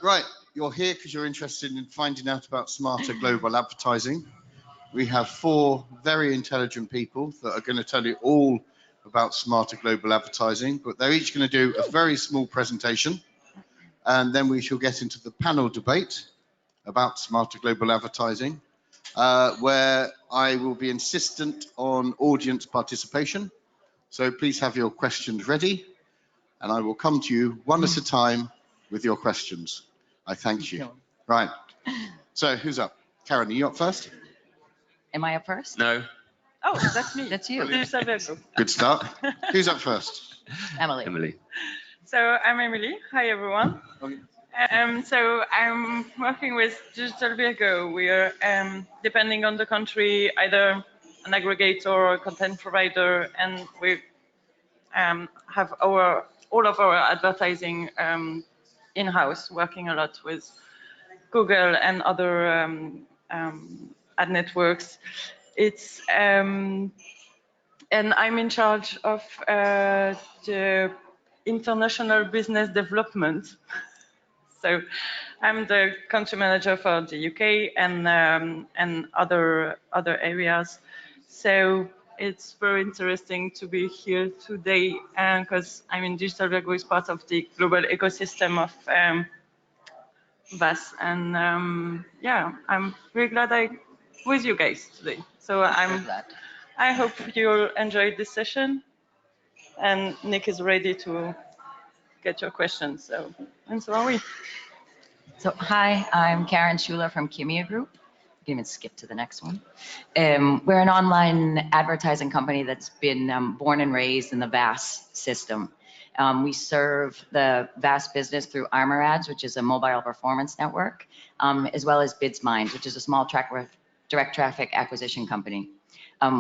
Right, you're here because you're interested in finding out about smarter global advertising. We have 4 very intelligent people that are going to tell you all about smarter global advertising, but they're each going to do a very small presentation, and then we shall get into the panel debate about smarter global advertising, where I will be insistent on audience participation. So please have your questions ready, and I will come to you one at a time with your questions. I thank you. Right. So who's up? Karen, are you up first? Am I up first? No. Oh, that's me. That's you. Good start. Who's up first? Emilie. So I'm Emilie. Hi, everyone. So I'm working with Digital Virgo. We are, depending on the country, either an aggregator or a content provider, and we have all of our advertising in-house, working a lot with Google and other ad networks. It's and I'm in charge of the international business development. So I'm the country manager for the UK and other areas. So it's very interesting to be here today because I mean Digital Virgo is part of the global ecosystem of mVAS, and yeah, I'm very glad I'm with you guys today. So I hope you'll enjoy this session, and Nick is ready to get your questions. And so are we. So hi, I'm Karen Cuilla from Kimia Group. You can even skip to the next one. We're an online advertising company that's been born and raised in the VAS system. We serve the VAS business through Armor Ads, which is a mobile performance network, as well as BidsMind, which is a small direct traffic acquisition company.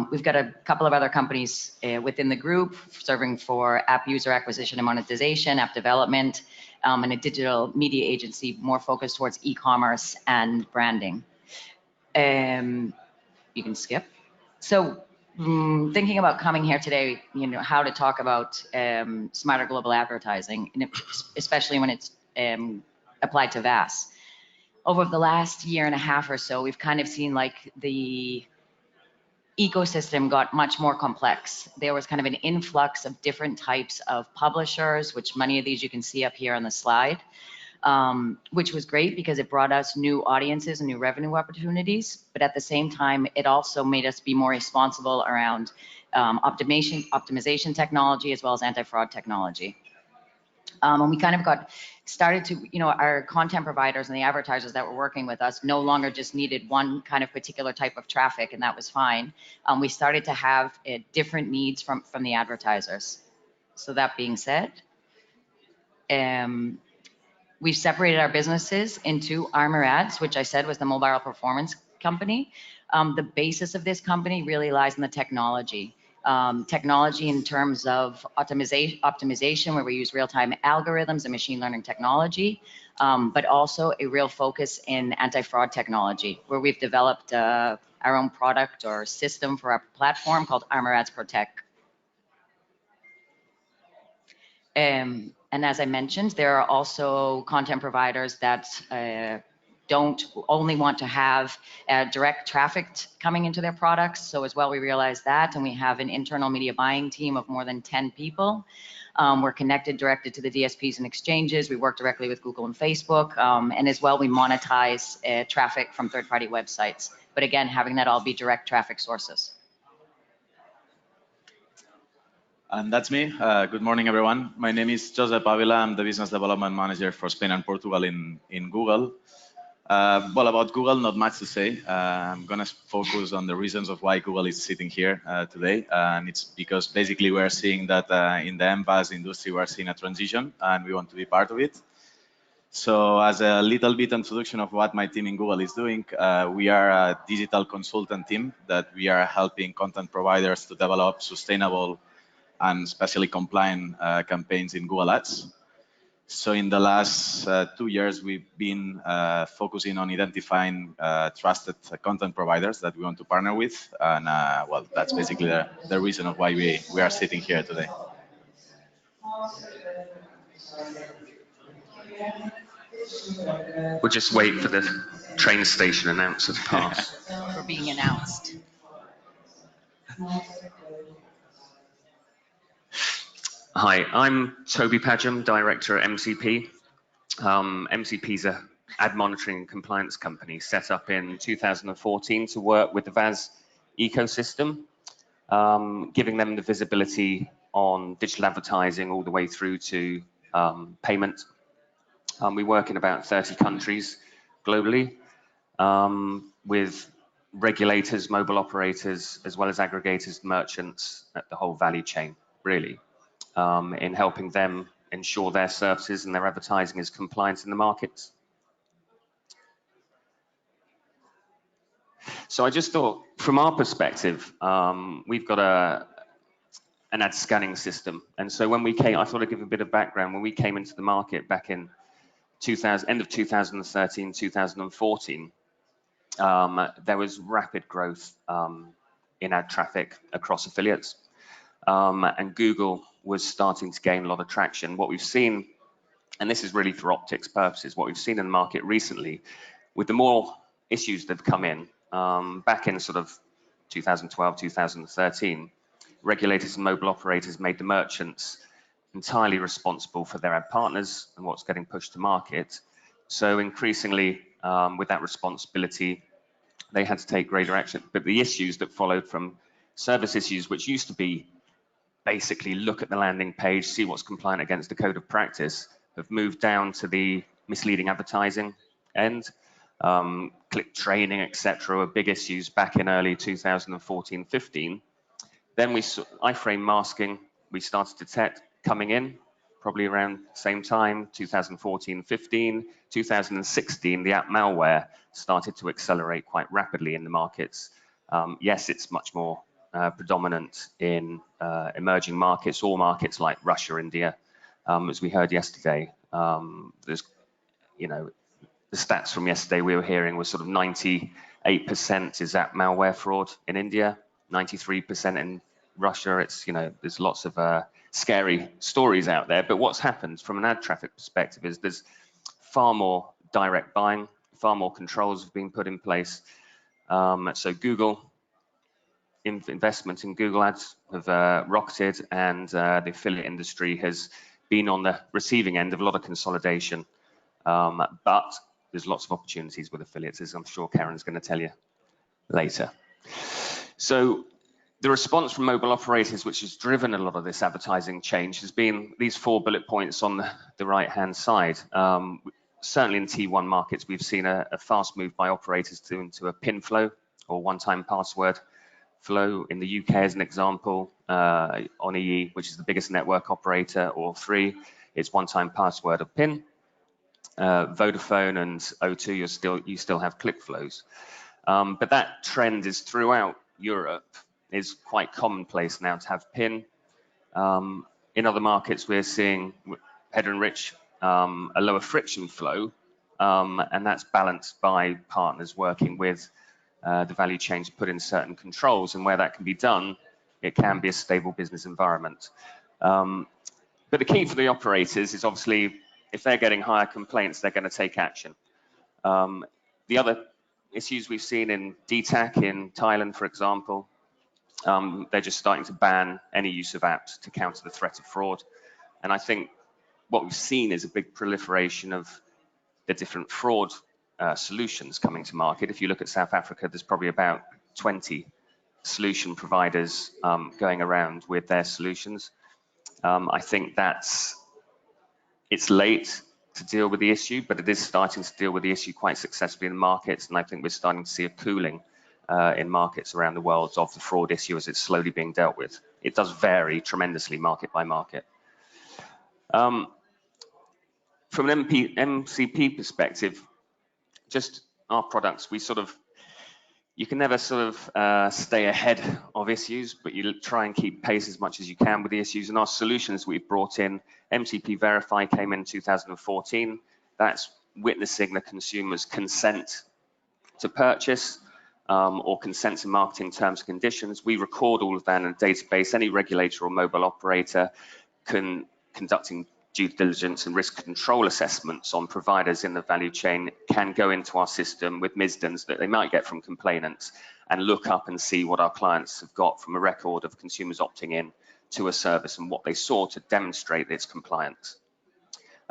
We've got a couple of other companies within the group serving for app user acquisition and monetization, app development, and a digital media agency more focused towards e-commerce and branding. You can skip. So thinking about coming here today, how to talk about smarter global advertising, and especially when it's applied to VAS. Over the last year and a half or so, we've kind of seen like the ecosystem got much more complex. There was kind of an influx of different types of publishers, which many of these you can see up here on the slide, which was great because it brought us new audiences and new revenue opportunities. But at the same time, it also made us be more responsible around optimization technology as well as anti-fraud technology. And we kind of started to, our content providers and the advertisers that were working with us no longer just needed one kind of particular type of traffic, and that was fine. We started to have different needs from the advertisers. So that being said, we've separated our businesses into Armor Ads, which I said was the mobile performance company. The basis of this company really lies in the technology. Technology in terms of optimization, where we use real-time algorithms and machine learning technology, but also a real focus in anti-fraud technology, where we've developed our own product or system for our platform called Armor Ads Protect. And as I mentioned, there are also content providers that don't only want to have direct traffic coming into their products. So as well, we realized that, and we have an internal media buying team of more than 10 people. We're directed to the DSPs and exchanges. We work directly with Google and Facebook. And as well, we monetize traffic from third-party websites. But again, having that all be direct traffic sources. And that's me. Good morning, everyone. My name is Josep Avila. I'm the Business Development Manager for Spain and Portugal in Google. Well, about Google, not much to say. I'm going to focus on the reasons of why Google is sitting here today. And it's because basically we're seeing that in the mVAS industry, we're seeing a transition and we want to be part of it. So as a little bit introduction of what my team in Google is doing, we are a digital consultant team that we are helping content providers to develop sustainable and especially compliant campaigns in Google Ads. So in the last 2 years, we've been focusing on identifying trusted content providers that we want to partner with. And well, that's basically the reason of why we are sitting here today. We'll just wait for the train station announcer to pass. For being announced. Hi, I'm Toby Padgham, Director at MCP. MCP is an ad monitoring and compliance company set up in 2014 to work with the VAS ecosystem, giving them the visibility on digital advertising all the way through to payment. We work in about 30 countries globally with regulators, mobile operators, as well as aggregators, merchants, at the whole value chain, really, in helping them ensure their services and their advertising is compliant in the markets. So I just thought, from our perspective, we've got an ad scanning system. And so when we came, I thought I'd give a bit of background. When we came into the market back in end of 2013, 2014, there was rapid growth in ad traffic across affiliates. And Google was starting to gain a lot of traction. What we've seen, and this is really for optics purposes, what we've seen in the market recently, with the more issues that have come in, back in sort of 2012, 2013, regulators and mobile operators made the merchants entirely responsible for their ad partners and what's getting pushed to market. So increasingly, with that responsibility, they had to take greater action. But the issues that followed from service issues, which used to be basically look at the landing page, see what's compliant against the code of practice, have moved down to the misleading advertising end. Click training, etc., were big issues back in early 2014-15. Then we saw iframe masking. We started to detect coming in, probably around the same time, 2014-15, 2016. The app malware started to accelerate quite rapidly in the markets. Yes, it's much more predominant in emerging markets, all markets like Russia, India, as we heard yesterday. There's, you know, the stats from yesterday we were hearing was sort of 98% is app malware fraud in India, 93% in Russia. It's, you know, there's lots of scary stories out there. But what's happened from an ad traffic perspective is there's far more direct buying, far more controls have been put in place. So Google investment in Google ads have rocketed, and the affiliate industry has been on the receiving end of a lot of consolidation. But there's lots of opportunities with affiliates, as I'm sure Karen's going to tell you later. So the response from mobile operators, which has driven a lot of this advertising change, has been these 4 bullet points on the right-hand side. Certainly in T1 markets, we've seen a fast move by operators into a PIN flow or one-time password flow. In the UK, as an example, on EE, which is the biggest network operator, or 3, it's one-time password of PIN. Vodafone and O2, you still have click flows. But that trend is throughout Europe, is quite commonplace now to have PIN. In other markets, we're seeing header and rich, a lower friction flow, and that's balanced by partners working with the value chain to put in certain controls, and where that can be done, it can be a stable business environment. But the key for the operators is obviously, if they're getting higher complaints, they're going to take action. The other issues we've seen in DTAC in Thailand, for example, they're just starting to ban any use of apps to counter the threat of fraud. And I think what we've seen is a big proliferation of the different fraud solutions coming to market. If you look at South Africa, there's probably about 20 solution providers going around with their solutions. I think it's late to deal with the issue, but it is starting to deal with the issue quite successfully in the markets, and I think we're starting to see a cooling in markets around the world of the fraud issue as it's slowly being dealt with. It does vary tremendously market by market. From an MCP perspective, just our products, you can never stay ahead of issues, but you try and keep pace as much as you can with the issues. And our solutions we've brought in, MCP Verify came in 2014. That's witnessing the consumer's consent to purchase or consent to marketing terms and conditions. We record all of that in a database. Any regulator or mobile operator conducting due diligence and risk control assessments on providers in the value chain can go into our system with MISDNs that they might get from complainants and look up and see what our clients have got from a record of consumers opting in to a service and what they saw to demonstrate its compliance.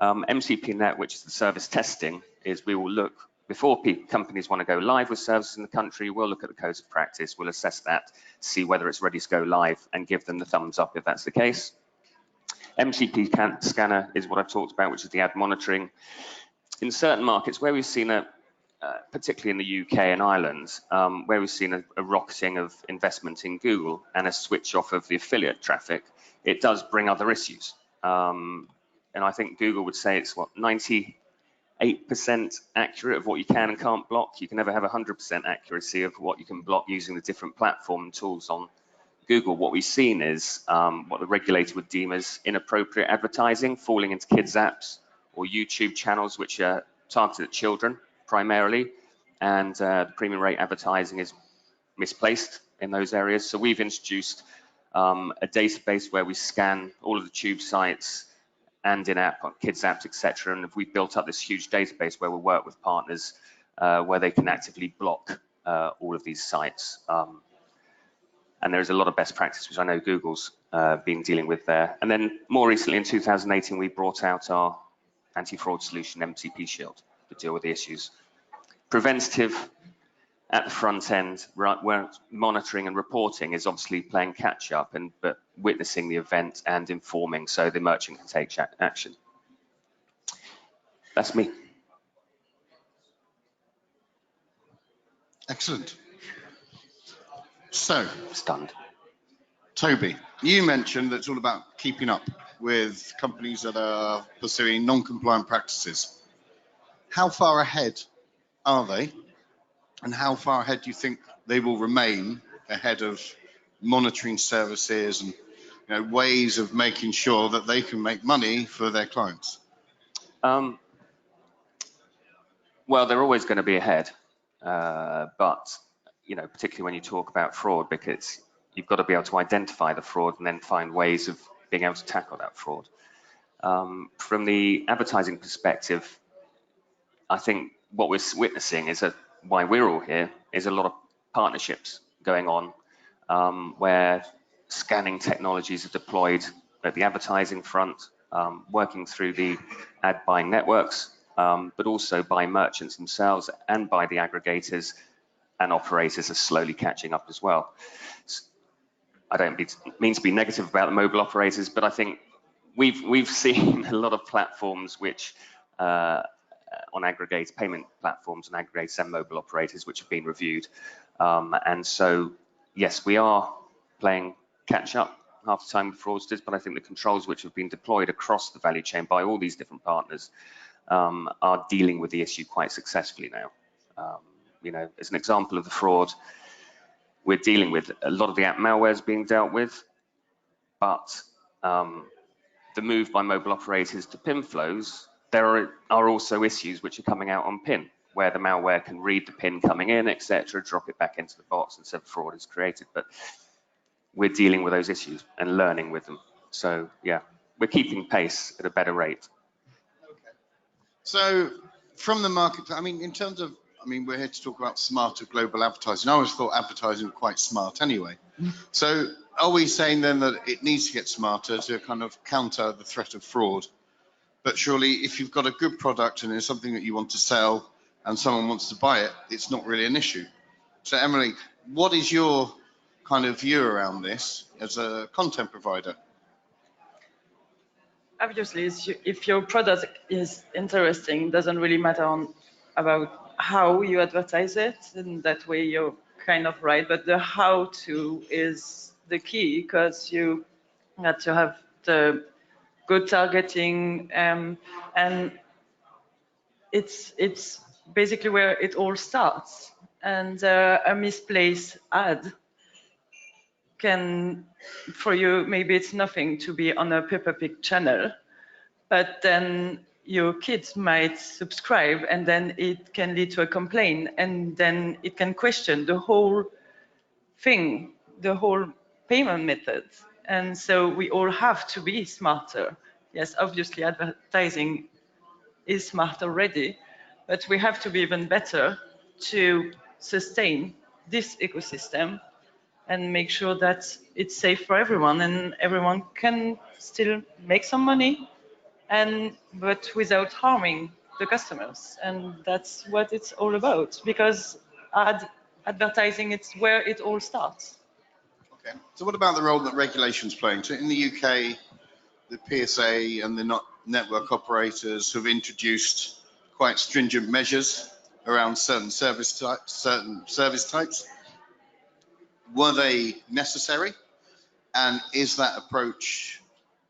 MCP-Net, which is the service testing, is we will look, before companies want to go live with services in the country, we'll look at the codes of practice, we'll assess that, see whether it's ready to go live and give them the thumbs up if that's the case. MCP scanner is what I've talked about, which is the ad monitoring. In certain markets where we've seen particularly in the UK and Ireland, where we've seen a rocketing of investment in Google and a switch off of the affiliate traffic, it does bring other issues. And I think Google would say it's what, 98% accurate of what you can and can't block. You can never have 100% accuracy of what you can block using the different platform tools on Google. What we've seen is what the regulator would deem as inappropriate advertising, falling into kids' apps or YouTube channels which are targeted at children primarily, and the premium rate advertising is misplaced in those areas. So we've introduced a database where we scan all of the tube sites and in-app, kids' apps, etc. And we've built up this huge database where we'll work with partners where they can actively block all of these sites. And there's a lot of best practice, which I know Google's been dealing with there. And then more recently in 2018, we brought out our anti-fraud solution, MCP Shield, to deal with the issues. Preventative at the front end, right, where monitoring and reporting is obviously playing catch up, but witnessing the event and informing so the merchant can take action. That's me. Excellent. So, Stunned. Toby, you mentioned that it's all about keeping up with companies that are pursuing non-compliant practices. How far ahead are they? And how far ahead do you think they will remain ahead of monitoring services and ways of making sure that they can make money for their clients? Well, they're always going to be ahead, but particularly when you talk about fraud, because you've got to be able to identify the fraud and then find ways of being able to tackle that fraud. From the advertising perspective, I think what we're witnessing is why we're all here is a lot of partnerships going on where scanning technologies are deployed at the advertising front, working through the ad buying networks, but also by merchants themselves and by the aggregators and operators are slowly catching up as well. I don't mean to be negative about the mobile operators, but I think we've seen a lot of platforms which on aggregate payment platforms and aggregates and mobile operators which have been reviewed. And so, yes, we are playing catch up half the time with fraudsters, but I think the controls which have been deployed across the value chain by all these different partners are dealing with the issue quite successfully now. As an example of the fraud, we're dealing with a lot of the app malware is being dealt with, but the move by mobile operators to PIN flows, there are also issues which are coming out on PIN, where the malware can read the PIN coming in, etc., drop it back into the box, and so fraud is created. But we're dealing with those issues and learning with them. So yeah, we're keeping pace at a better rate. Okay. So from the market, in terms of, we're here to talk about smarter global advertising. I always thought advertising was quite smart anyway. So are we saying then that it needs to get smarter to kind of counter the threat of fraud? But surely if you've got a good product and it's something that you want to sell and someone wants to buy it, it's not really an issue. So Emilie, what is your kind of view around this as a content provider? Obviously, if your product is interesting, it doesn't really matter about how you advertise it, and that way you're kind of right. But the how to is the key, because you have to have the good targeting, and it's basically where it all starts. And a misplaced ad can, for you, maybe it's nothing to be on a Peppa Pig channel, but then your kids might subscribe, and then it can lead to a complaint, and then it can question the whole thing, the whole payment methods. And so we all have to be smarter yes, obviously advertising is smart already, but we have to be even better to sustain this ecosystem and make sure that it's safe for everyone and everyone can still make some money, but without harming the customers. And that's what it's all about, because advertising, it's where it all starts. Okay. So what about the role that regulation's playing? So in the UK, the PSA and the network operators have introduced quite stringent measures around certain service types. Were they necessary? And is that approach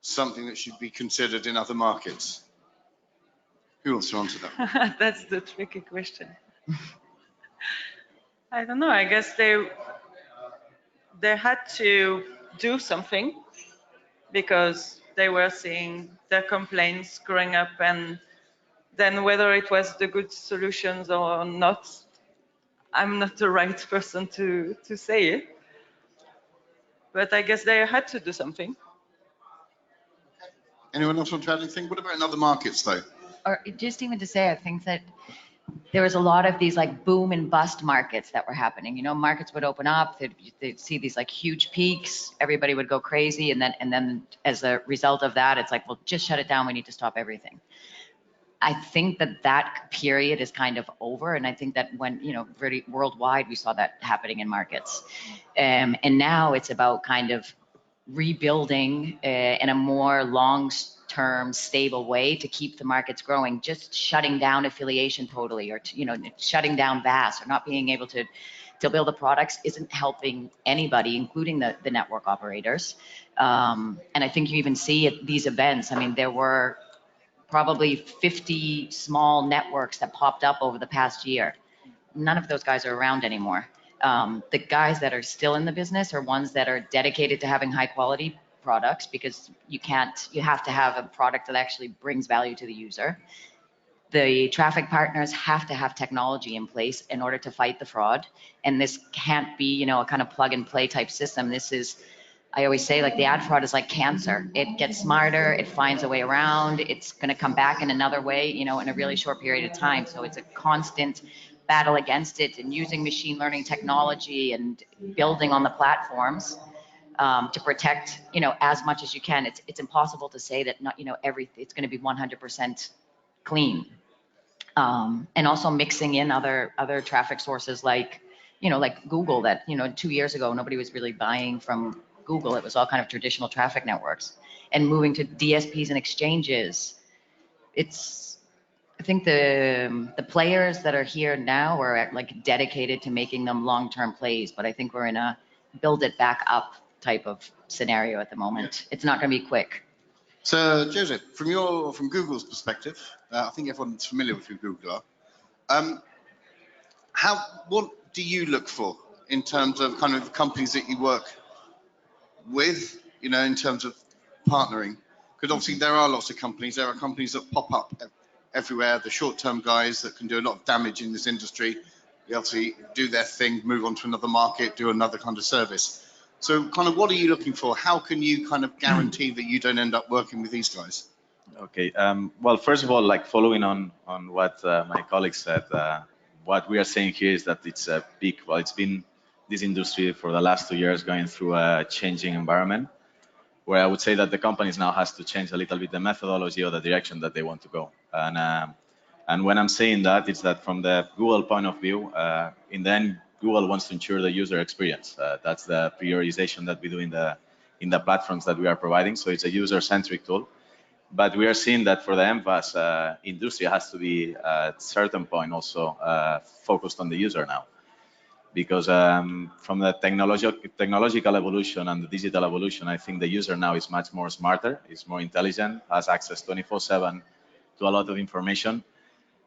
something that should be considered in other markets? Who wants to answer that? That's the tricky question. I don't know. I guess they had to do something because they were seeing their complaints growing up, and then whether it was the good solutions or not, I'm not the right person to say it. But I guess they had to do something. Anyone else want to add anything? What about in other markets, though? Or just even to say, I think that there was a lot of these like boom and bust markets that were happening. You know, markets would open up, they'd see these like huge peaks, everybody would go crazy, and then as a result of that, it's like, well, just shut it down. We need to stop everything. I think that period is kind of over, and I think that when, you know, really worldwide, we saw that happening in markets, and now it's about kind of rebuilding in a more long-term, stable way to keep the markets growing. Just shutting down affiliation totally, or you know, shutting down VAS, or not being able to build the products isn't helping anybody, including the network operators. And I think you even see at these events. I mean, there were probably 50 small networks that popped up over the past year. None of those guys are around anymore. The guys that are still in the business are ones that are dedicated to having high quality products, because you have to have a product that actually brings value to the user. The traffic partners have to have technology in place in order to fight the fraud. And this can't be, you know, a kind of plug and play type system. This is, I always say, like, the ad fraud is like cancer. It gets smarter, it finds a way around, it's going to come back in another way, you know, in a really short period of time. So it's a constant battle against it, and using machine learning technology and building on the platforms to protect, you know, as much as you can. It's impossible to say that not, you know, it's going to be 100% clean. And also mixing in other traffic sources, like, you know, like Google, that, you know, 2 years ago, nobody was really buying from Google. It was all kind of traditional traffic networks, and moving to DSPs and exchanges. I think the players that are here now are like dedicated to making them long-term plays, but I think we're in a build it back up type of scenario at the moment. It's not going to be quick. So, Joseph, from Google's perspective, I think everyone's familiar with who Google are. What do you look for in terms of kind of companies that you work with, you know, in terms of partnering? Because obviously there are lots of companies. There are companies that pop up everywhere. The short-term guys that can do a lot of damage in this industry. They obviously do their thing, move on to another market, do another kind of service. So kind of what are you looking for? How can you kind of guarantee that you don't end up working with these guys? Okay. Well, first of all, like following on what my colleague said, what we are saying here is that it's a big, well, it's been this industry for the last 2 years going through a changing environment, where I would say that the companies now has to change a little bit the methodology or the direction that they want to go. And when I'm saying that, it's that from the Google point of view, in the end, Google wants to ensure the user experience. That's the prioritization that we do in the platforms that we are providing. So it's a user-centric tool. But we are seeing that for the mVAS industry, has to be at a certain point also focused on the user now. Because from the technological evolution and the digital evolution, I think the user now is much more smarter, is more intelligent, has access 24/7 to a lot of information.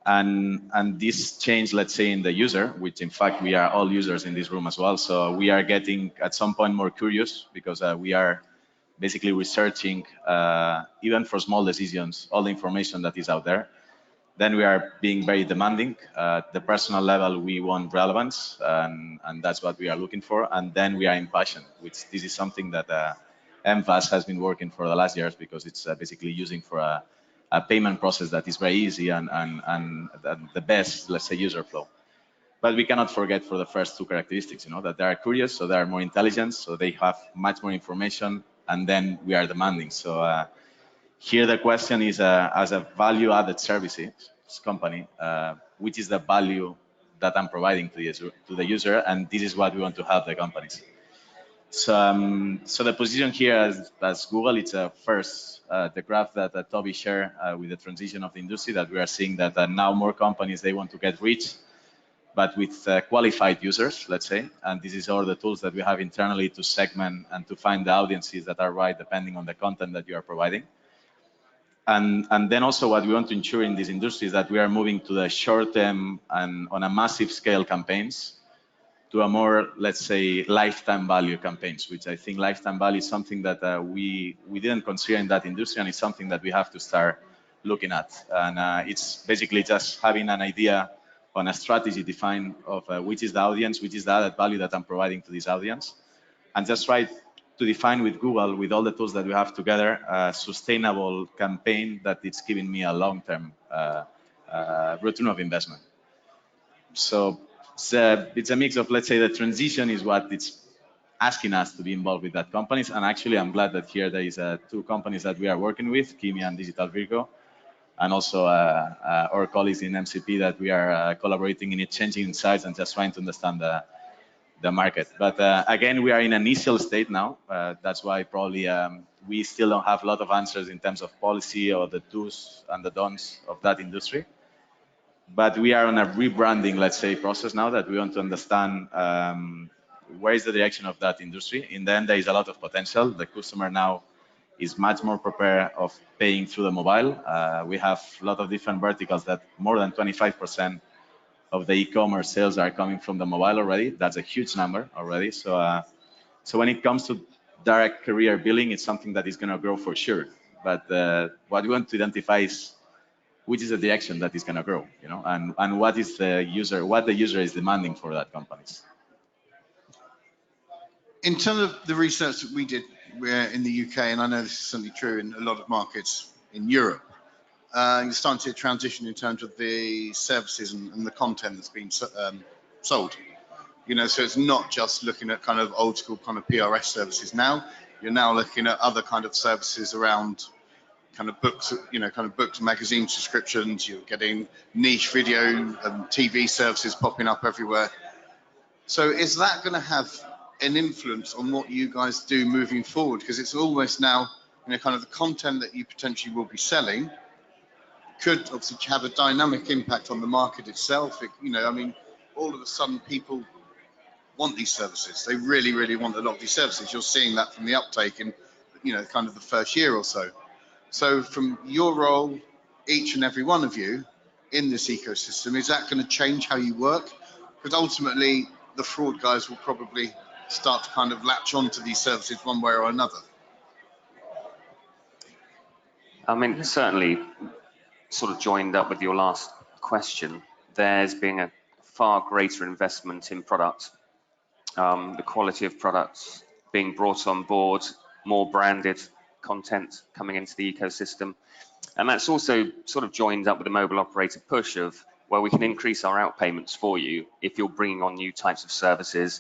And this change, let's say, in the user, which in fact we are all users in this room as well. So we are getting at some point more curious, because we are basically researching, even for small decisions, all the information that is out there. Then we are being very demanding. At the personal level, we want relevance, and that's what we are looking for. And then we are impassioned, which this is something that mVAS has been working for the last years because it's basically using for a payment process that is very easy and the best, let's say, user flow. But we cannot forget for the first two characteristics, that they are curious, so they are more intelligent, so they have much more information, and then we are demanding. So here the question is, as a value-added services company, which is the value that I'm providing to the user, and this is what we want to help the companies. So the position here as Google, it's first the graph that Toby shared with the transition of the industry, that we are seeing that now more companies, they want to get rich, but with qualified users, let's say, and this is all the tools that we have internally to segment and to find the audiences that are right depending on the content that you are providing. And then also what we want to ensure in this industry is that we are moving to the short-term and on a massive scale campaigns to a more, let's say, lifetime value campaigns, which I think lifetime value is something that we didn't consider in that industry, and it's something that we have to start looking at. And it's basically just having an idea on a strategy defined of which is the audience, which is the added value that I'm providing to this audience, and just try to define with Google, with all the tools that we have together, a sustainable campaign that it's giving me a long-term return of investment. So it's a mix of, let's say, the transition is what it's asking us to be involved with that companies. And actually, I'm glad that here there is two companies that we are working with, Kimia and Digital Virgo, and also our colleagues in MCP that we are collaborating in exchanging insights and just trying to understand the market. But again, we are in an initial state now. That's why probably we still don't have a lot of answers in terms of policy or the do's and the don'ts of that industry. But we are on a rebranding, let's say, process now that we want to understand where is the direction of that industry. In the end, there is a lot of potential. The customer now is much more prepared of paying through the mobile. We have a lot of different verticals that more than 25% of the e-commerce sales are coming from the mobile already. That's a huge number already. So when it comes to direct career billing, it's something that is going to grow for sure. But what we want to identify is which is the direction that is going to grow, and what is the user, what the user is demanding for that companies. In terms of the research that we did, we're in the UK, and I know this is certainly true in a lot of markets in Europe. You're starting to see a transition in terms of the services and the content that's being sold. So it's not just looking at kind of old school kind of PRS services now. You're now looking at other kind of services around kind of books, kind of books, magazine subscriptions. You're getting niche video and TV services popping up everywhere. So is that going to have an influence on what you guys do moving forward? Because it's almost now, kind of the content that you potentially will be selling could obviously have a dynamic impact on the market itself. All of a sudden people want these services. They really, really want a lot of these services. You're seeing that from the uptake in, kind of the first year or so. So from your role, each and every one of you in this ecosystem, is that going to change how you work? Because ultimately the fraud guys will probably start to kind of latch onto these services one way or another. Certainly sort of joined up with your last question. There's been a far greater investment in product, the quality of products being brought on board, more branded content coming into the ecosystem. And that's also sort of joined up with the mobile operator push of where we can increase our outpayments for you if you're bringing on new types of services,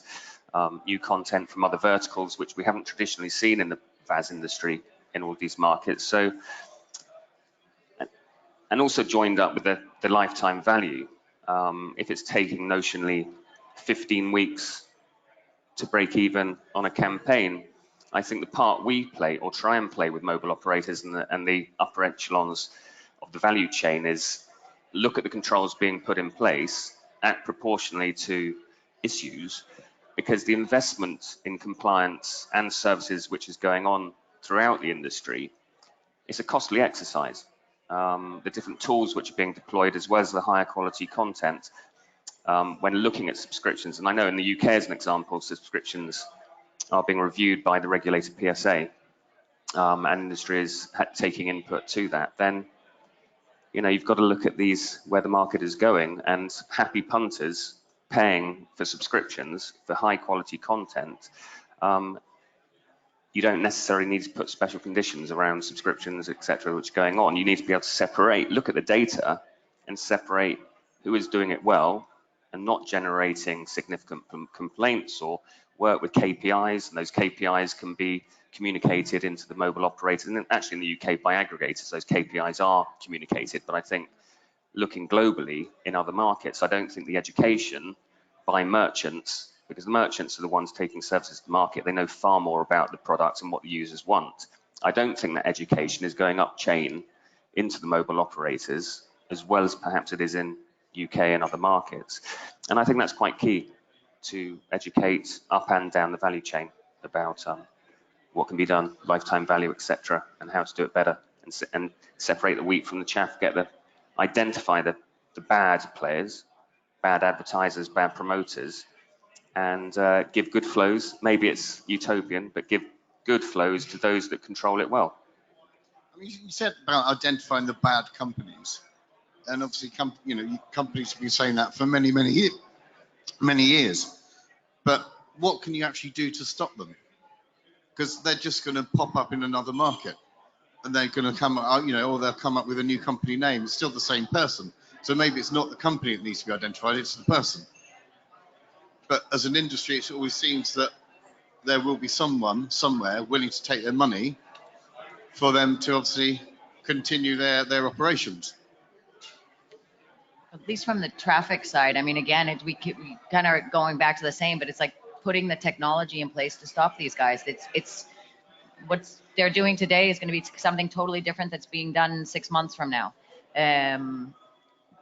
new content from other verticals, which we haven't traditionally seen in the VAS industry in all these markets. So, and also joined up with the lifetime value. If it's taking notionally 15 weeks to break even on a campaign, I think the part we play or try and play with mobile operators and the upper echelons of the value chain is look at the controls being put in place at proportionally to issues, because the investment in compliance and services which is going on throughout the industry is a costly exercise. The different tools which are being deployed, as well as the higher quality content, when looking at subscriptions, and I know in the UK as an example, subscriptions are being reviewed by the regulator PSA, and industry is taking input to that, then you've got to look at these where the market is going, and happy punters paying for subscriptions for high quality content you don't necessarily need to put special conditions around subscriptions, etc., which are going on. You need to be able to separate, look at the data and separate who is doing it well and not generating significant complaints, or work with KPIs, and those KPIs can be communicated into the mobile operators. And actually in the UK by aggregators, those KPIs are communicated. But I think looking globally in other markets, I don't think the education by merchants, because the merchants are the ones taking services to market, they know far more about the products and what the users want. I don't think that education is going up chain into the mobile operators as well as perhaps it is in UK and other markets. And I think that's quite key, to educate up and down the value chain about what can be done, lifetime value, etc., and how to do it better, and separate the wheat from the chaff, identify the bad players, bad advertisers, bad promoters, and give good flows. Maybe it's utopian, but give good flows to those that control it well. I mean, you said about identifying the bad companies, and obviously, companies have been saying that for many years. But what can you actually do to stop them? Because they're just going to pop up in another market, and they're going to come, or they'll come up with a new company name. It's still the same person. So maybe it's not the company that needs to be identified; it's the person. But as an industry, it always seems that there will be someone somewhere willing to take their money for them to obviously continue their operations. At least from the traffic side, I mean, again, we kind of are going back to the same, but it's like putting the technology in place to stop these guys. It's what they're doing today is going to be something totally different that's being done 6 months from now.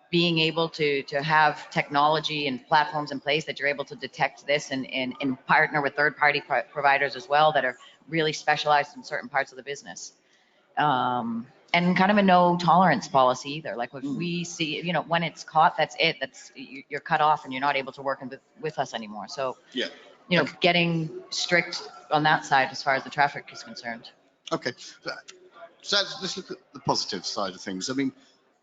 Being able to have technology and platforms in place that you're able to detect this and partner with third-party providers as well that are really specialized in certain parts of the business. And kind of a no tolerance policy either. Like when we see, when it's caught, that's it. You're cut off and you're not able to work with us anymore. So, Yeah. Getting strict on that side as far as the traffic is concerned. Okay. So let's look at the positive side of things. I mean,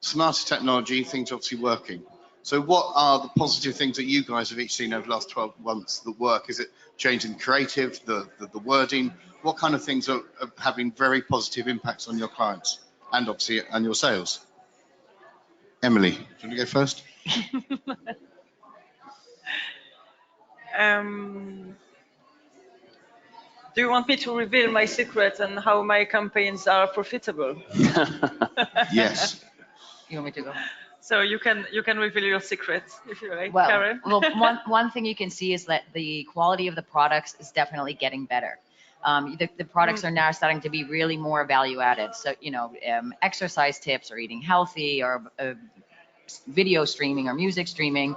smarter technology, things are obviously working. So what are the positive things that you guys have each seen over the last 12 months that work? Is it changing creative, the wording? What kind of things are having very positive impacts on your clients and obviously on your sales? Emilie, do you want to go first? Do you want me to reveal my secret and how my campaigns are profitable? Yes. You want me to go? So you can reveal your secret if you like, well, Karen. Well, one thing you can see is that the quality of the products is definitely getting better. The products are now starting to be really more value added. So, exercise tips or eating healthy or video streaming or music streaming,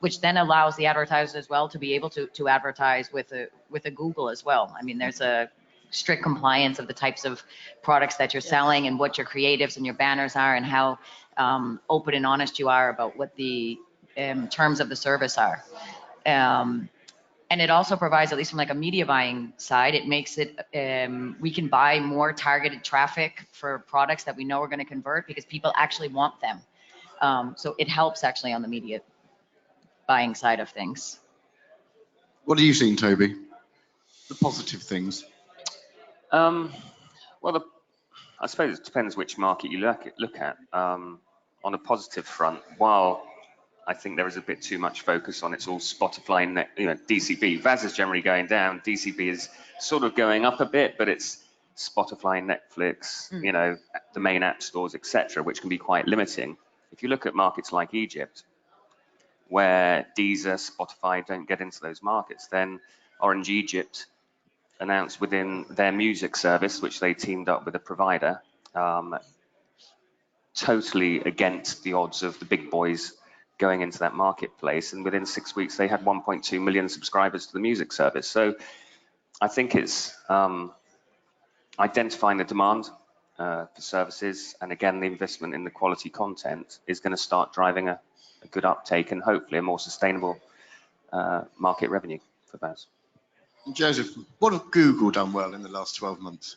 which then allows the advertisers as well to be able to advertise with a Google as well. I mean, there's a strict compliance of the types of products that you're selling and what your creatives and your banners are and how open and honest you are about what the terms of the service are. And it also provides, at least from like a media buying side, it makes it, we can buy more targeted traffic for products that we know are going to convert because people actually want them. So it helps actually on the media buying side of things. What are you seeing, Toby? The positive things. Well, I suppose it depends which market you look at. On a positive front, while I think there is a bit too much focus on it's all Spotify, DCB. VAS is generally going down. DCB is sort of going up a bit, but it's Spotify, Netflix, the main app stores, etc., which can be quite limiting. If you look at markets like Egypt, where Deezer, Spotify don't get into those markets, then Orange Egypt announced within their music service, which they teamed up with a provider, totally against the odds of the big boys going into that marketplace. And within 6 weeks, they had 1.2 million subscribers to the music service. So I think it's identifying the demand for services. And again, the investment in the quality content is going to start driving a good uptake and hopefully a more sustainable market revenue for VAS. Joseph, what have Google done well in the last 12 months?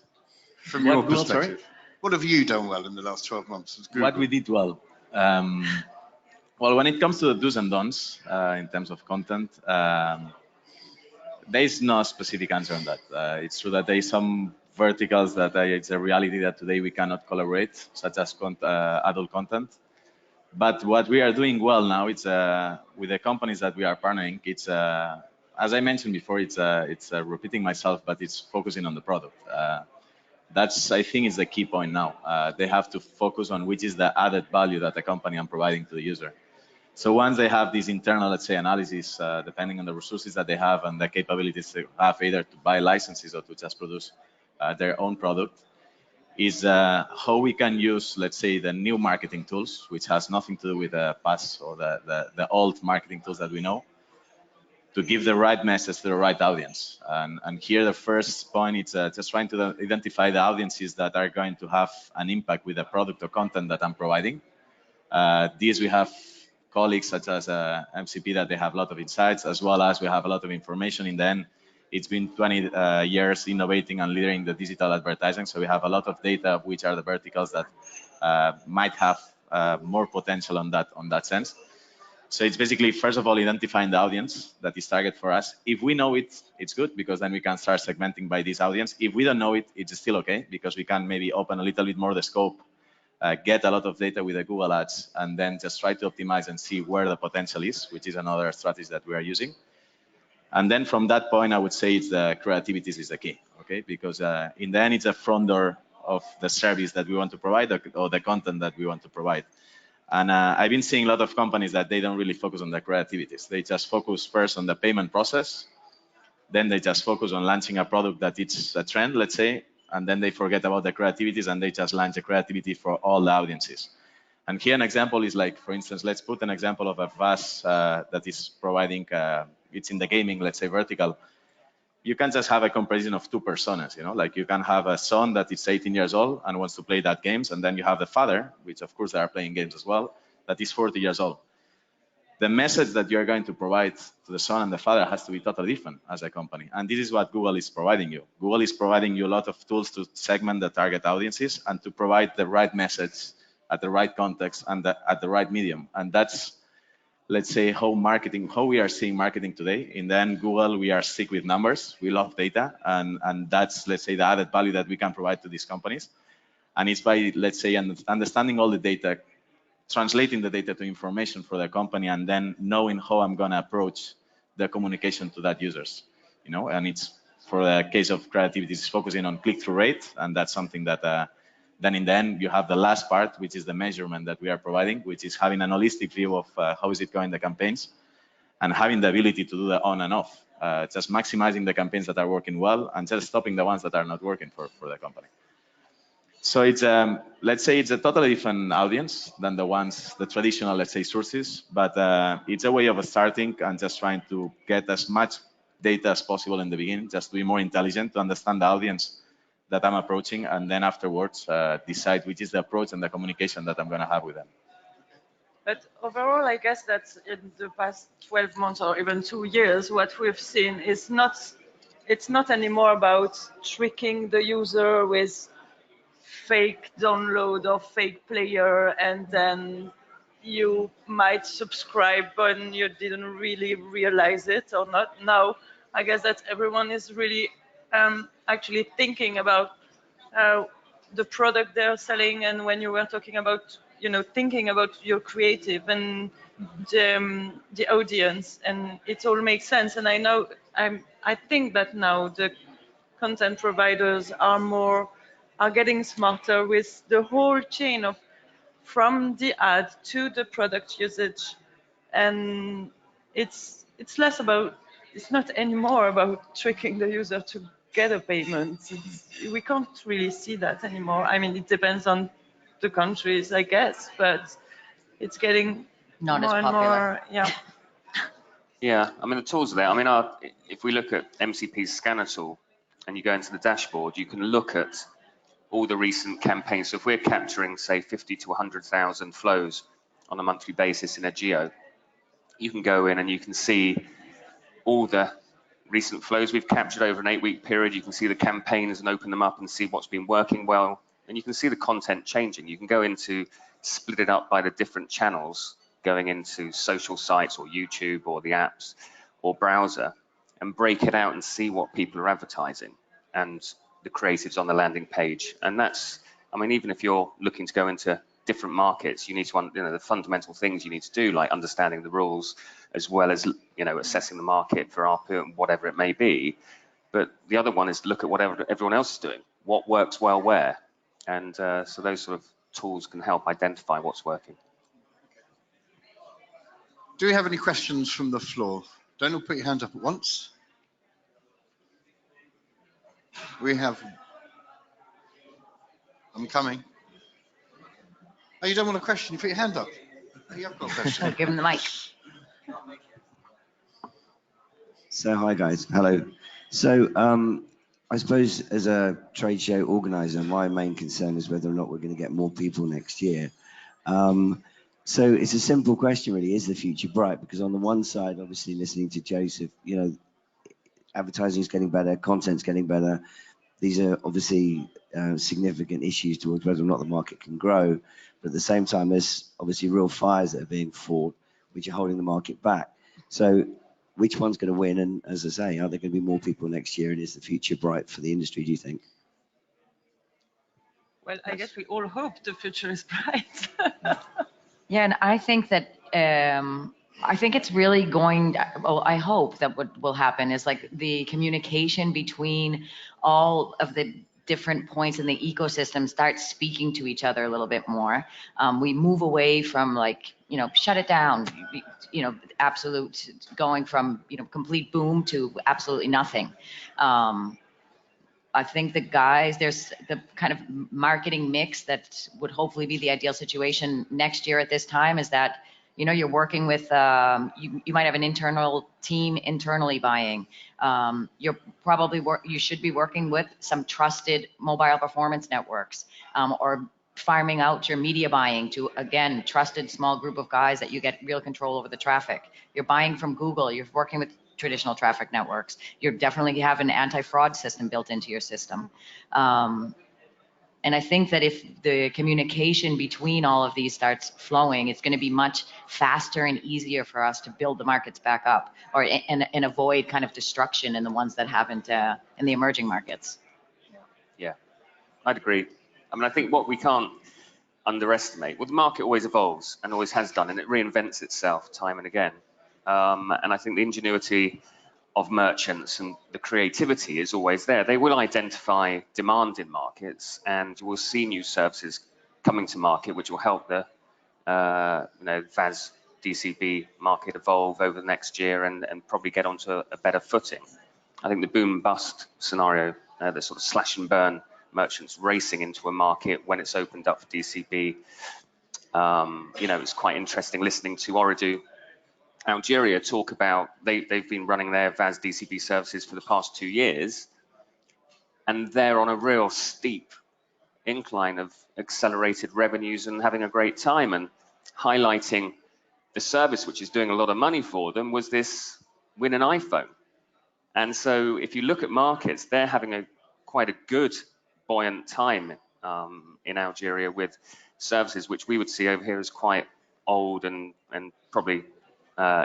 From your perspective. Sorry? What have you done well in the last 12 months as Google? What we did well? Well, when it comes to the do's and don'ts in terms of content, there is no specific answer on that. It's true that there is some verticals that it's a reality that today we cannot collaborate, such as adult content. But what we are doing well now, it's with the companies that we are partnering. It's as I mentioned before, it's repeating myself, but it's focusing on the product. That's, I think, is the key point now. They have to focus on which is the added value that the company I'm providing to the user. So once they have this internal, let's say, analysis, depending on the resources that they have and the capabilities they have, either to buy licenses or to just produce their own product, is how we can use, let's say, the new marketing tools, which has nothing to do with the past or the old marketing tools that we know, to give the right message to the right audience. And here the first point is just trying to identify the audiences that are going to have an impact with the product or content that I'm providing. These we have colleagues such as MCP that they have a lot of insights, as well as we have a lot of information. In the end, it's been 20 years innovating and leading the digital advertising. So we have a lot of data of which are the verticals that might have more potential on that sense. So it's basically, first of all, identifying the audience that is target for us. If we know it, it's good, because then we can start segmenting by this audience. If we don't know it, it's still okay, because we can maybe open a little bit more the scope, get a lot of data with the Google Ads, and then just try to optimize and see where the potential is, which is another strategy that we are using. And then from that point, I would say it's the creativity is the key, okay? Because in the end, it's a front door of the service that we want to provide or the content that we want to provide. And I've been seeing a lot of companies that they don't really focus on the creativities. They just focus first on the payment process. Then they just focus on launching a product that it's a trend, let's say, and then they forget about the creativities and they just launch a creativity for all the audiences. And here an example is like, for instance, let's put an example of a mVAS that is providing, it's in the gaming, let's say, vertical. You can just have a comparison of two personas, you know, like you can have a son that is 18 years old and wants to play that games, and then you have the father, which of course they are playing games as well, that is 40 years old. The message that you're going to provide to the son and the father has to be totally different as a company. And this is what Google is providing you. Google is providing you a lot of tools to segment the target audiences and to provide the right message at the right context and at the right medium. And that's, let's say, how we are seeing marketing today. In the end, Google, we are sick with numbers. We love data. And that's, let's say, the added value that we can provide to these companies. And it's by, let's say, understanding all the data, translating the data to information for the company, and then knowing how I'm going to approach the communication to that users. You know, and it's, for the case of creativity, it's focusing on click-through rate. And that's something that then in the end, you have the last part, which is the measurement that we are providing, which is having an holistic view of how is it going, the campaigns, and having the ability to do the on and off, just maximizing the campaigns that are working well and just stopping the ones that are not working for the company. So it's, let's say it's a totally different audience than the traditional, let's say, sources, but it's a way of starting and just trying to get as much data as possible in the beginning, just to be more intelligent, to understand the audience that I'm approaching, and then afterwards decide which is the approach and the communication that I'm going to have with them. But overall, I guess that in the past 12 months or even 2 years, what we've seen is it's not anymore about tricking the user with fake download or fake player, and then you might subscribe when you didn't really realize it or not. Now, I guess that everyone is really actually thinking about the product they're selling, and when you were talking about, you know, thinking about your creative and the audience, and it all makes sense. And I think that now the content providers are getting smarter with the whole chain of from the ad to the product usage, and it's not anymore about tricking the user to get a payment. We can't really see that anymore. I mean, it depends on the countries, I guess, but it's getting Not more as and popular. more. Yeah. Yeah, I mean, the tools are there. I mean, if we look at MCP's scanner tool and you go into the dashboard, you can look at all the recent campaigns. So if we're capturing, say, 50 to 100,000 flows on a monthly basis in a geo, you can go in and you can see all the recent flows we've captured over an 8-week period. You can see the campaigns and open them up and see what's been working well. And you can see the content changing. You can go into, split it up by the different channels, going into social sites or YouTube or the apps or browser. and break it out and see what people are advertising and the creatives on the landing page. And that's, I mean, even if you're looking to go into different markets, you need to, the fundamental things you need to do, like understanding the rules, as well as, assessing the market for ARPU and whatever it may be. But the other one is to look at whatever everyone else is doing, what works well where. And so those sort of tools can help identify what's working. Do we have any questions from the floor? Don't all put your hand up at once. We have. I'm coming. Oh, you don't want a question? You put your hand up. Oh, you have got a question. Give him the mic. So hi guys, hello. So I suppose as a trade show organizer, my main concern is whether or not we're going to get more people next year. So it's a simple question really, is the future bright? Because on the one side, obviously listening to Joseph, advertising is getting better, content's getting better. These are obviously significant issues towards whether or not the market can grow. But at the same time, there's obviously real fires that are being fought, which are holding the market back. So which one's going to win? And as I say, are there going to be more people next year? And is the future bright for the industry, do you think? Well, I guess we all hope the future is bright. Yeah, and I think that I think it's really going. Well, I hope that what will happen is like the communication between all of the different points in the ecosystem starts speaking to each other a little bit more. We move away from shut it down, absolute, going from complete boom to absolutely nothing. I think there's the kind of marketing mix that would hopefully be the ideal situation next year at this time is that, you're working with, you might have an internal team internally buying. You're probably, you should be working with some trusted mobile performance networks, or farming out your media buying to, again, trusted small group of guys that you get real control over the traffic. You're buying from Google, you're working with traditional traffic networks. You definitely have an anti-fraud system built into your system. And I think that if the communication between all of these starts flowing, it's going to be much faster and easier for us to build the markets back up, and avoid kind of destruction in the ones that haven't in the emerging markets. Yeah, I'd agree. I mean, I think what we can't underestimate, well, the market always evolves and always has done, and it reinvents itself time and again. And I think the ingenuity of merchants and the creativity is always there. They will identify demand in markets, and you will see new services coming to market, which will help the VAS DCB market evolve over the next year and probably get onto a better footing. I think the boom and bust scenario, the sort of slash and burn merchants racing into a market when it's opened up for DCB, it's quite interesting listening to Ooredoo Algeria talk about they've been running their VAS DCB services for the past 2 years, and they're on a real steep incline of accelerated revenues and having a great time, and highlighting the service which is doing a lot of money for them was this win an iPhone. And so if you look at markets, they're having quite a good buoyant time in Algeria with services which we would see over here as quite old and probably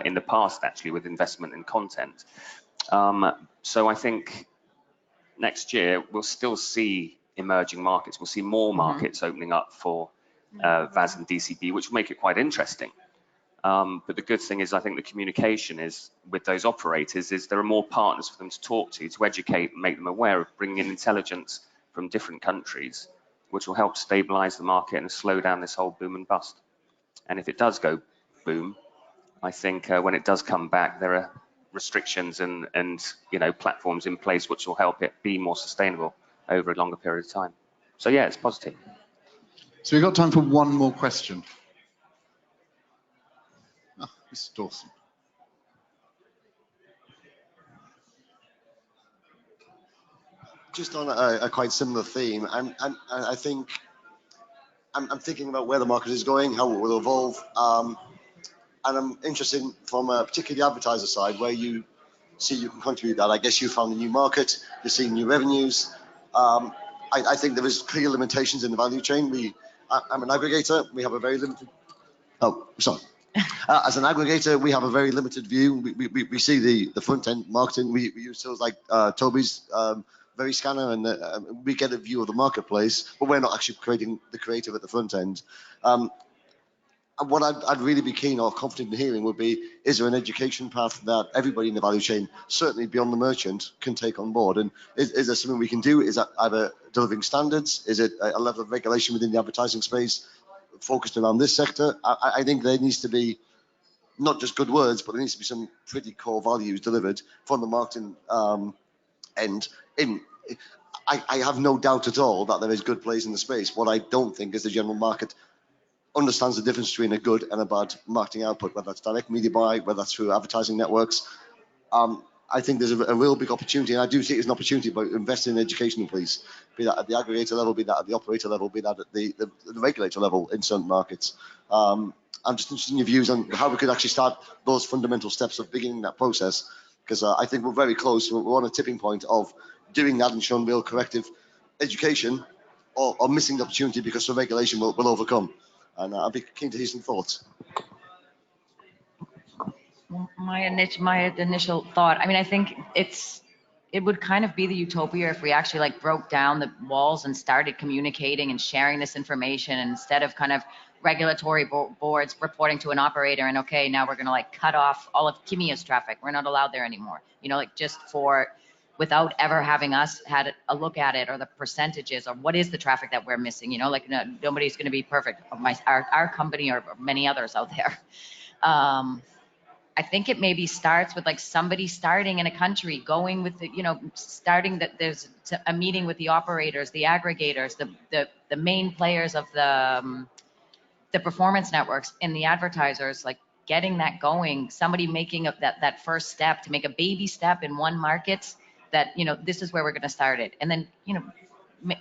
in the past, actually, with investment in content. So I think next year we'll still see emerging markets. We'll see more markets opening up for VAS and DCB, which will make it quite interesting. But the good thing is, I think the communication is with those operators is there are more partners for them to talk to educate and make them aware of bringing in intelligence from different countries, which will help stabilize the market and slow down this whole boom and bust. And if it does go boom, I think when it does come back, there are restrictions and platforms in place which will help it be more sustainable over a longer period of time. So yeah, it's positive. So we've got time for one more question. Oh, Mr. Dawson. Just on a quite similar theme, and I think I'm thinking about where the market is going, how it will evolve, and I'm interested from particularly the advertiser side, where you see you can contribute that. I guess you found a new market, you're seeing new revenues. I think there is clear limitations in the value chain. I'm an aggregator. We have a very limited. Oh, sorry. As an aggregator, we have a very limited view. We see the front end marketing. We use tools like Toby's very scanner, and we get a view of the marketplace, but we're not actually creating the creative at the front end. And what I'd really be keen or confident in hearing would be, is there an education path that everybody in the value chain, certainly beyond the merchant, can take on board? And is there something we can do? Is that either delivering standards? Is it a level of regulation within the advertising space focused around this sector? I think there needs to be not just good words, but there needs to be some pretty core values delivered from the marketing end. I have no doubt at all that there is good plays in the space. What I don't think is the general market understands the difference between a good and a bad marketing output, whether that's direct media buy, whether that's through advertising networks. I think there's a real big opportunity, and I do see it as an opportunity, but invest in education, please. Be that at the aggregator level, be that at the operator level, be that at the regulator level in certain markets. I'm just interested in your views on how we could actually start those fundamental steps of beginning that process, because I think we're very close. We're on a tipping point of doing that and showing real corrective education, or missing the opportunity because the regulation will overcome. And I'd be keen to hear some thoughts. My initial thought, I mean, I think it would kind of be the utopia if we actually like broke down the walls and started communicating and sharing this information, and instead of kind of regulatory boards reporting to an operator and, okay, now we're going to like cut off all of Kimia's traffic. We're not allowed there anymore. You know, like just without ever having us had a look at it, or the percentages, or what is the traffic that we're missing. You know, like nobody's going to be perfect. Our company or many others out there. I think it maybe starts with like somebody starting in a country, going with the, you know, starting that there's a meeting with the operators, the aggregators, the main players of the performance networks and the advertisers, like getting that going, somebody making that first step, to make a baby step in one market, that, you know, this is where we're going to start it. And then, you know,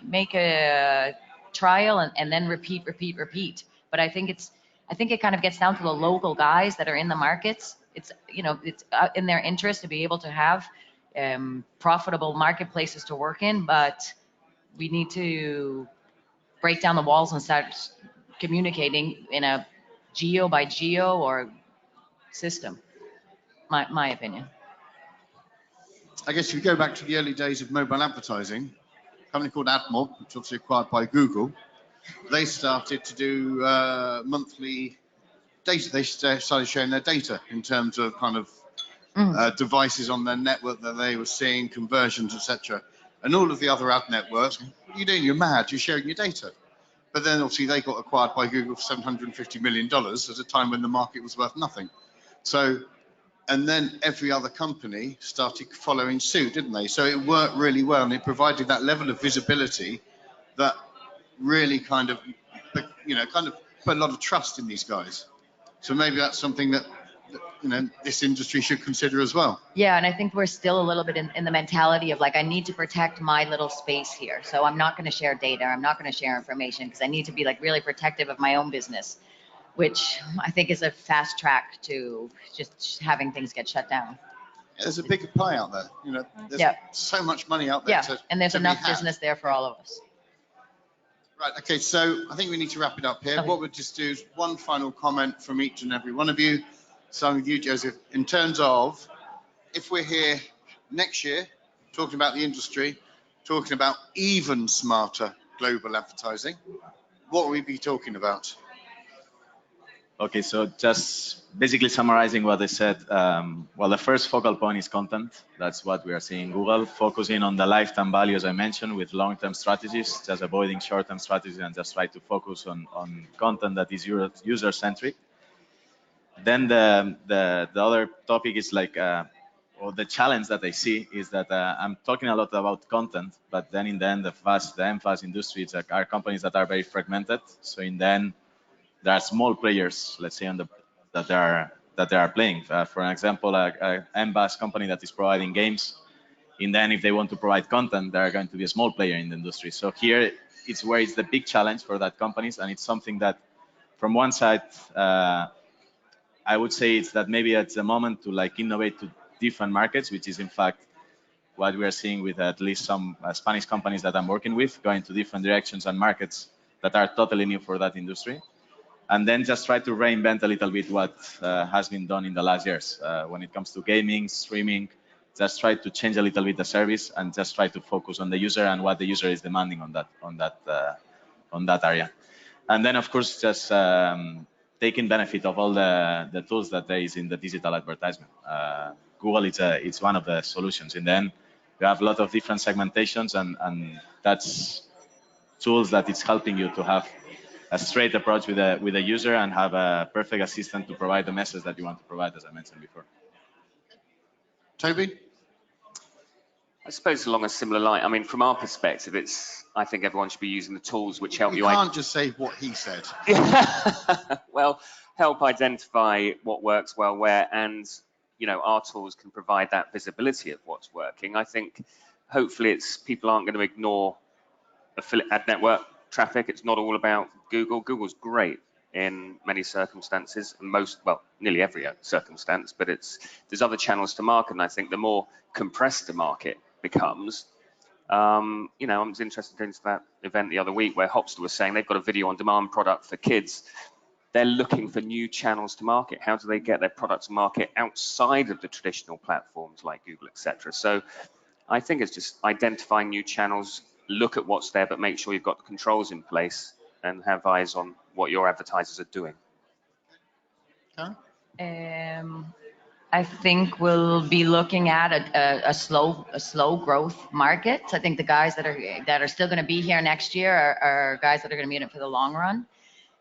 make a trial and then repeat. But I think it kind of gets down to the local guys that are in the markets. It's, you know, it's in their interest to be able to have profitable marketplaces to work in, but we need to break down the walls and start communicating in a geo by geo or system. My opinion. I guess if you go back to the early days of mobile advertising, a company called AdMob, which was obviously acquired by Google, they started to do monthly data. They started sharing their data in terms of kind of devices on their network that they were seeing, conversions, etc. And all of the other ad networks, what are you doing? You're mad. You're sharing your data. But then obviously they got acquired by Google for $750 million at a time when the market was worth nothing. So, and then every other company started following suit, didn't they? So it worked really well, and it provided that level of visibility that really kind of, you know, kind of put a lot of trust in these guys. So maybe that's something that, you know, this industry should consider as well. Yeah, and I think we're still a little bit in the mentality of like, I need to protect my little space here. So I'm not going to share data. I'm not going to share information because I need to be like really protective of my own business, which I think is a fast track to just having things get shut down. There's a bigger pie out there. You know, there's so much money out there. Yeah, and there's enough business there for all of us. Right, okay, so I think we need to wrap it up here. Okay. What we'll just do is one final comment from each and every one of you. Starting with you, Joseph, in terms of if we're here next year talking about the industry, talking about even smarter global advertising, what will we be talking about? Okay, so just basically summarizing what I said, well, the first focal point is content. That's what we are seeing in Google, focusing on the lifetime value, as I mentioned, with long-term strategies, just avoiding short-term strategies and just try to focus on content that is user-centric. Then the other topic is like, or the challenge that I see is that I'm talking a lot about content, but then in the end, the mVAS industry, it's like are companies that are very fragmented. So in the end, there are small players, let's say, that they are playing. For an example, a mVAS company that is providing games, and then if they want to provide content, they are going to be a small player in the industry. So here, it's where it's the big challenge for that companies, and it's something that, from one side, I would say it's that maybe it's a moment to like innovate to different markets, which is in fact what we are seeing with at least some Spanish companies that I'm working with, going to different directions and markets that are totally new for that industry. and then just try to reinvent a little bit what has been done in the last years. When it comes to gaming, streaming, just try to change a little bit the service and just try to focus on the user and what the user is demanding on that area. And then, of course, just taking benefit of all the tools that there is in the digital advertisement. Google, it's one of the solutions. In the end, you have a lot of different segmentations, and that's tools that it's helping you to have a straight approach with the user and have a perfect assistant to provide the message that you want to provide, as I mentioned before. Toby? I suppose along a similar line, I mean, from our perspective, I think everyone should be using the tools which help you. You can't just say what he said. Well, help identify what works well where, and our tools can provide that visibility of what's working. I think hopefully people aren't going to ignore affiliate ad network traffic. It's not all about Google. Google's great in many circumstances, and nearly every circumstance, but there's other channels to market, and I think the more compressed the market becomes, I was interested into that event the other week where Hopster was saying they've got a video on demand product for kids. They're looking for new channels to market. How do they get their product to market outside of the traditional platforms like Google, etc.? So I think it's just identifying new channels, look at what's there, but make sure you've got the controls in place and have eyes on what your advertisers are doing. I think we'll be looking at a slow growth market. I think the guys that are still going to be here next year are guys that are going to be in it for the long run.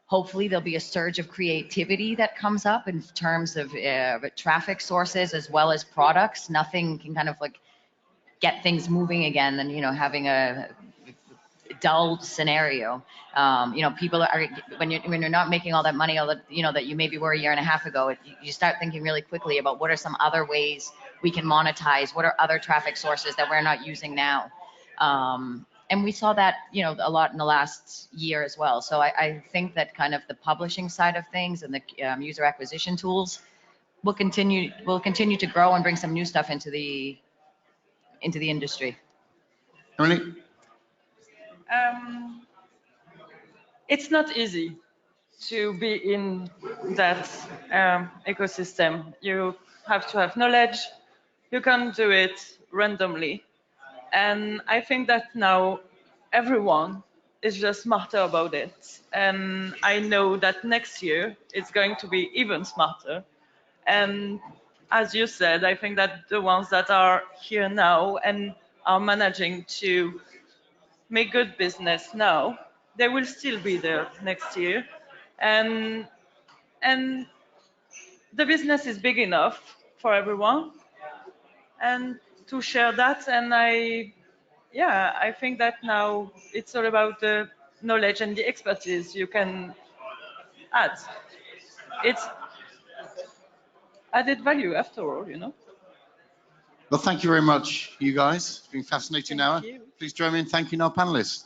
Hopefully there'll be a surge of creativity that comes up in terms of traffic sources as well as products. Nothing can kind of like get things moving again than having a dull scenario. People are when you're not making all that money, that you maybe were a year and a half ago. You start thinking really quickly about what are some other ways we can monetize. What are other traffic sources that we're not using now? And we saw that a lot in the last year as well. So I think that kind of the publishing side of things and the user acquisition tools will continue to grow and bring some new stuff into the industry. Emilie? It's not easy to be in that ecosystem. You have to have knowledge. You can't do it randomly. And I think that now everyone is just smarter about it. And I know that next year it's going to be even smarter. And as you said, I think that the ones that are here now and are managing to make good business now, they will still be there next year. And the business is big enough for everyone and to share that. And I think that now it's all about the knowledge and the expertise you can add. It's added value after all, Well, thank you very much, you guys. It's been a fascinating hour. You. Please join me in thanking our panelists.